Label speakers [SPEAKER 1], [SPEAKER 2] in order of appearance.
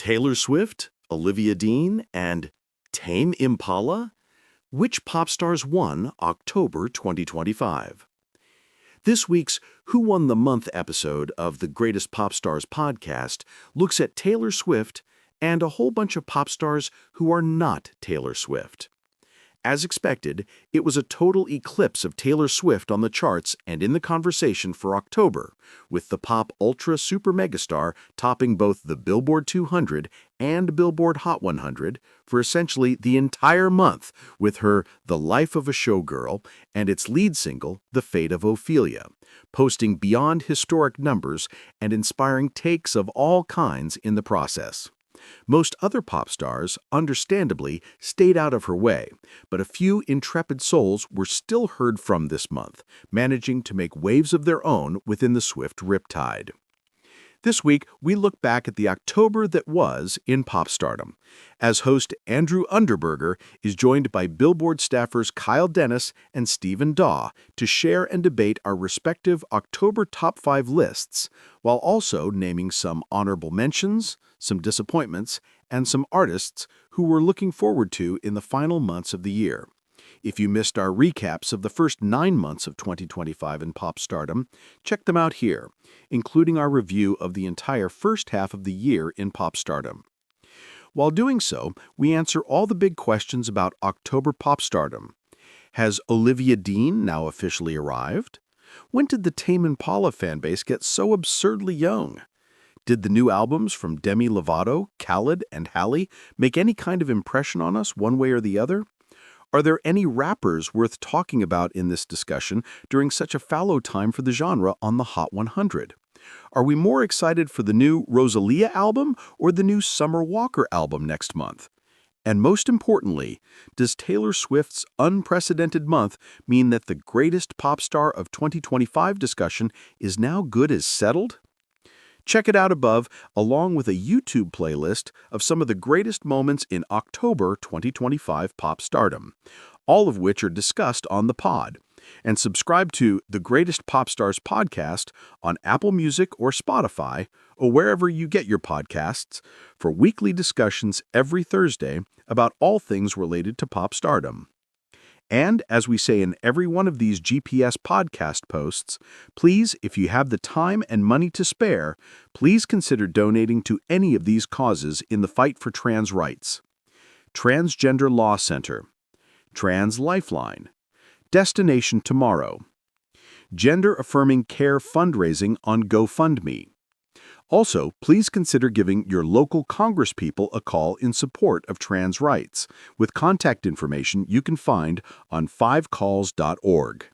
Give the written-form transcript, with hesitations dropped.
[SPEAKER 1] Taylor Swift, Olivia Dean, and Tame Impala? Which pop stars won October 2025? This week's Who Won the Month episode of the Greatest Pop Stars podcast looks at Taylor Swift and a whole bunch of pop stars who are not Taylor Swift. As expected, it was a total eclipse of Taylor Swift on the charts and in the conversation for October, with the pop ultrasupermegastar topping both the Billboard 200 and Billboard Hot 100 for essentially the entire month with her The Life of a Showgirl and its lead single, The Fate of Ophelia, posting beyond historic numbers and inspiring takes of all kinds in the process. Most other pop stars, understandably, stayed out of her way, but a few intrepid souls were still heard from this month, managing to make waves of their own within the Swift riptide. This week, we look back at the October that was in pop stardom, as host Andrew Underberger is joined by Billboard staffers Kyle Dennis and Stephen Daw to share and debate our respective October top 5 lists, while also naming some honorable mentions, some disappointments, and some artists who we're looking forward to in the final months of the year. If you missed our recaps of the first 9 months of 2025 in pop stardom, check them out here, including our review of the entire first half of the year in pop stardom. While doing so, we answer all the big questions about October pop stardom. Has Olivia Dean now officially arrived? When did the Tame Impala fanbase get so absurdly young? Did the new albums from Demi Lovato, Khaled, and Halle make any kind of impression on us one way or the other? Are there any rappers worth talking about in this discussion during such a fallow time for the genre on the Hot 100? Are we more excited for the new Rosalia album or the new Summer Walker album next month? And most importantly, does Taylor Swift's unprecedented month mean that the greatest pop star of 2025 discussion is now good as settled? Check it out above, along with a YouTube playlist of some of the greatest moments in October 2025 pop stardom, all of which are discussed on the pod. And subscribe to the Greatest Pop Stars podcast on Apple Music or Spotify, or wherever you get your podcasts, for weekly discussions every Thursday about all things related to pop stardom. And, as we say in every one of these GPS podcast posts, please, if you have the time and money to spare, please consider donating to any of these causes in the fight for trans rights. Transgender Law Center, Trans Lifeline, Destination Tomorrow, Gender Affirming Care Fundraising on GoFundMe. Also, please consider giving your local congresspeople a call in support of trans rights, with contact information you can find on 5calls.org.